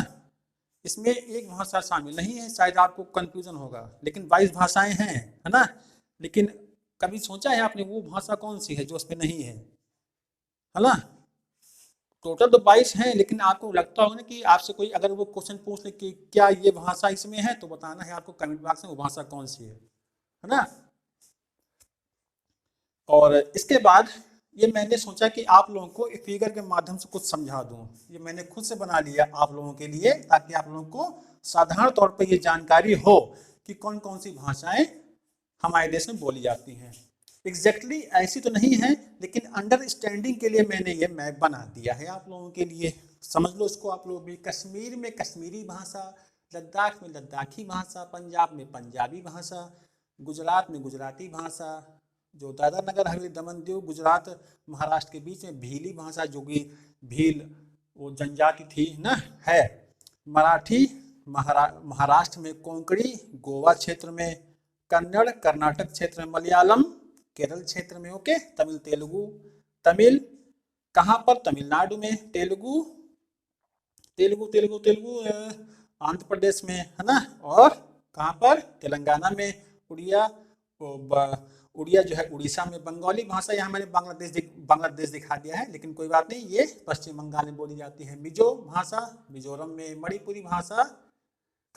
Speaker 1: इसमें एक भाषा शामिल नहीं है, शायद आपको कंफ्यूजन होगा, लेकिन 22 भाषाएं हैं, है ना। लेकिन कभी सोचा है आपने वो भाषा कौन सी है जो उसमें नहीं है ना। टोटल तो 22 हैं, लेकिन आपको लगता होगा ना कि आपसे कोई अगर वो क्वेश्चन पूछ ले कि क्या ये भाषा इसमें है, तो बताना है आपको कमेंट बॉक्स में वो भाषा कौन सी है ना। और इसके बाद ये मैंने सोचा कि आप लोगों को एक फिगर के माध्यम से कुछ समझा दूं। ये मैंने खुद से बना लिया आप लोगों के लिए, ताकि आप लोगों को साधारण तौर पर ये जानकारी हो कि कौन कौन सी भाषाएं हमारे देश में बोली जाती हैं। एग्जैक्टली ऐसी तो नहीं है, लेकिन अंडरस्टैंडिंग के लिए मैंने ये मैप बना दिया है आप लोगों के लिए। समझ लो इसको आप लोग भी। कश्मीर में कश्मीरी भाषा, लद्दाख में लद्दाखी भाषा, पंजाब में पंजाबी भाषा, गुजरात में गुजराती भाषा, जो दादरा नगर हवेली दमन दीव गुजरात महाराष्ट्र के बीच में भीली भाषा, जो कि भील वो जनजाति थी ना, है। मराठी महाराष्ट्र में कोंकणी, गोवा क्षेत्र में कन्नड़, कर्नाटक क्षेत्र में मलयालम, केरल क्षेत्र में ओके तमिल, तेलुगु, तमिल कहाँ पर, तमिलनाडु में, तेलुगु तेलुगु तेलुगु तेलुगु आंध्र प्रदेश में, है ना। और कहाँ पर, तेलंगाना में। उड़िया जो है उड़ीसा में। बंगाली भाषा यहाँ मैंने बांग्लादेश दिखा दिया है, लेकिन कोई बात नहीं, ये पश्चिम बंगाल में बोली जाती है। मिजो भाषा मिजोरम में। मणिपुरी भाषा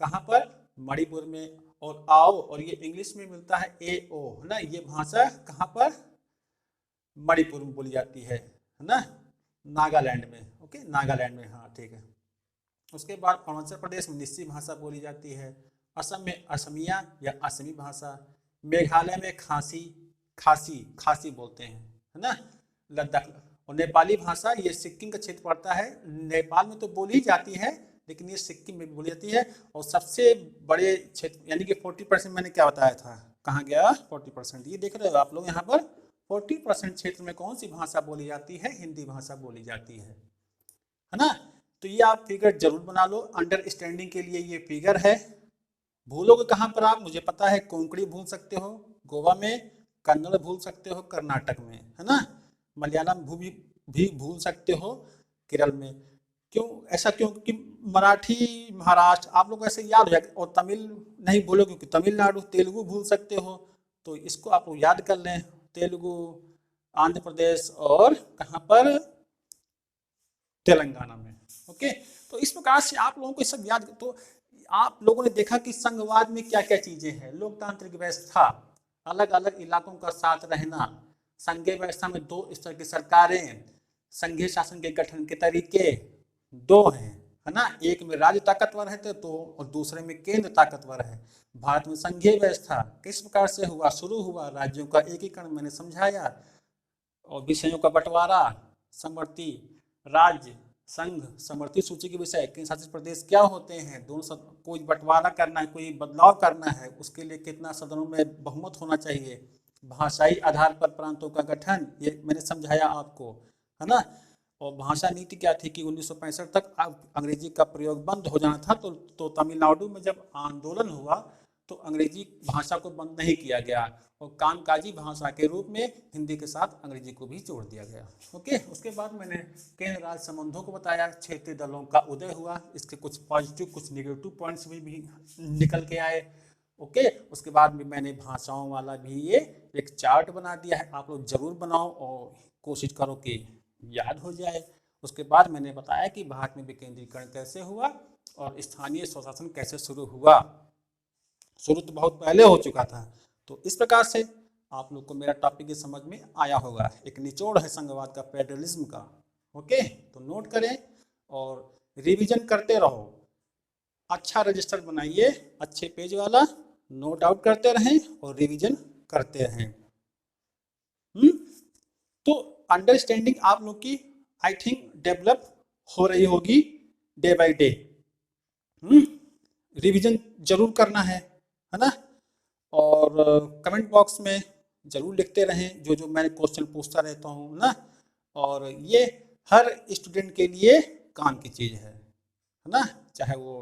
Speaker 1: कहाँ पर, मणिपुर में। और आओ, और ये इंग्लिश में मिलता है AO, है ना। ये भाषा कहाँ पर, मणिपुर में बोली जाती है ना, नागालैंड में। ओके, नागालैंड में, हाँ ठीक है। उसके बाद अरुणाचल प्रदेश में निस्सी भाषा बोली जाती है। असम में असमिया या असमी भाषा। मेघालय में खासी बोलते हैं, है ना। लद्दाख और नेपाली भाषा, ये सिक्किम का क्षेत्र पड़ता है। नेपाल में तो बोली जाती है, लेकिन ये सिक्किम में बोली जाती है। और सबसे बड़े क्षेत्र यानी कि 40% मैंने क्या बताया था, कहाँ गया 40%, ये देख रहे हो आप लोग यहाँ पर। 40% क्षेत्र में कौन सी भाषा बोली जाती है, हिंदी भाषा बोली जाती है ना। तो ये आप फिगर जरूर बना लो, अंडरस्टैंडिंग के लिए ये फिगर है। भूलोगे कहाँ पर आप, मुझे पता है, कोंकणी भूल सकते हो गोवा में, कन्नड़ भूल सकते हो कर्नाटक में, है ना। मलयालम भी भूल सकते हो केरल में। क्यों ऐसा, क्यों, क्योंकि मराठी महाराष्ट्र आप लोग ऐसे याद हो जाए। और तमिल नहीं भूलो, क्योंकि तमिलनाडु। तेलुगु भूल सकते हो, तो इसको आप लोग याद कर लें। तेलुगु आंध्र प्रदेश और कहाँ पर, तेलंगाना में। ओके, तो इस प्रकार से आप लोगों को सब याद। तो आप लोगों ने देखा कि संघवाद में क्या क्या चीजें हैं। लोकतांत्रिक व्यवस्था, अलग अलग इलाकों का साथ रहना। संघीय व्यवस्था में 2 स्तर की सरकारें। संघीय शासन के गठन के तरीके 2 हैं, है ना। एक में राज्य ताकतवर है तो और दूसरे में केंद्र ताकतवर है। भारत में संघीय व्यवस्था किस प्रकार से शुरू हुआ, राज्यों का एकीकरण मैंने समझाया, और विषयों का बंटवारा, समवर्ती राज्य, संघ, समवर्ती सूची के विषय, केंद्र शासित प्रदेश क्या होते हैं, दोनों कोई बंटवारा करना है, कोई बदलाव करना है, उसके लिए कितना सदनों में बहुमत होना चाहिए, भाषाई आधार पर प्रांतों का गठन, ये मैंने समझाया आपको, है ना। और भाषा नीति क्या थी कि 1965 तक अंग्रेजी का प्रयोग बंद हो जाना था। तो तमिलनाडु में जब आंदोलन हुआ तो अंग्रेजी भाषा को बंद नहीं किया गया और कामकाजी भाषा के रूप में हिंदी के साथ अंग्रेजी को भी जोड़ दिया गया। ओके, उसके बाद मैंने केंद्र राज्य संबंधों को बताया, क्षेत्रीय दलों का उदय हुआ, इसके कुछ पॉजिटिव कुछ नेगेटिव पॉइंट्स भी निकल के आए। ओके, उसके बाद में मैंने भाषाओं वाला भी ये एक चार्ट बना दिया है, आप लोग जरूर बनाओ और कोशिश करो कि याद हो जाए। उसके बाद मैंने बताया कि भारत में विकेंद्रीकरण कैसे हुआ और स्थानीय स्वशासन कैसे शुरू हुआ। शुरू तो बहुत पहले हो चुका था। तो इस प्रकार से आप लोग को मेरा टॉपिक समझ में आया होगा। एक निचोड़ है संघवाद का, फेडरलिज्म का। ओके, तो नोट करें और रिवीजन करते रहो। अच्छा रजिस्टर बनाइए, अच्छे पेज वाला, नोट आउट करते रहें और रिवीजन करते रहें। तो अंडरस्टैंडिंग आप लोग की आई थिंक डेवलप हो रही होगी डे बाय डे। रिवीजन जरूर करना है ना, और कमेंट बॉक्स में जरूर लिखते रहें जो जो मैं क्वेश्चन पूछता रहता हूँ ना। और ये हर स्टूडेंट के लिए काम की चीज़ है ना, चाहे वो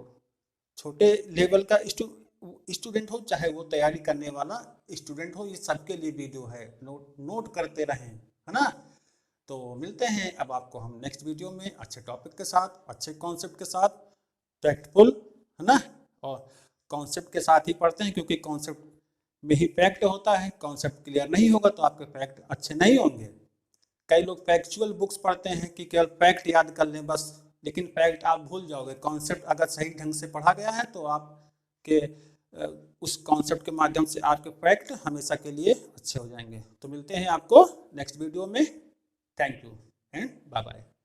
Speaker 1: छोटे लेवल का स्टूडेंट हो, चाहे वो तैयारी करने वाला स्टूडेंट हो, ये सबके लिए वीडियो है। नोट करते रहें, है ना। तो मिलते हैं अब आपको हम नेक्स्ट वीडियो में अच्छे टॉपिक के साथ, अच्छे कॉन्सेप्ट के साथ, फैक्टफुल, है ना। और कॉन्सेप्ट के साथ ही पढ़ते हैं क्योंकि कॉन्सेप्ट में ही फैक्ट होता है। कॉन्सेप्ट क्लियर नहीं होगा तो आपके फैक्ट अच्छे नहीं होंगे। कई लोग फैक्चुअल बुक्स पढ़ते हैं कि केवल फैक्ट याद कर लें बस, लेकिन फैक्ट आप भूल जाओगे। कॉन्सेप्ट अगर सही ढंग से पढ़ा गया है तो आपके उस कॉन्सेप्ट के माध्यम से आपके फैक्ट हमेशा के लिए अच्छे हो जाएंगे। तो मिलते हैं आपको नेक्स्ट वीडियो में। Thank you and bye bye.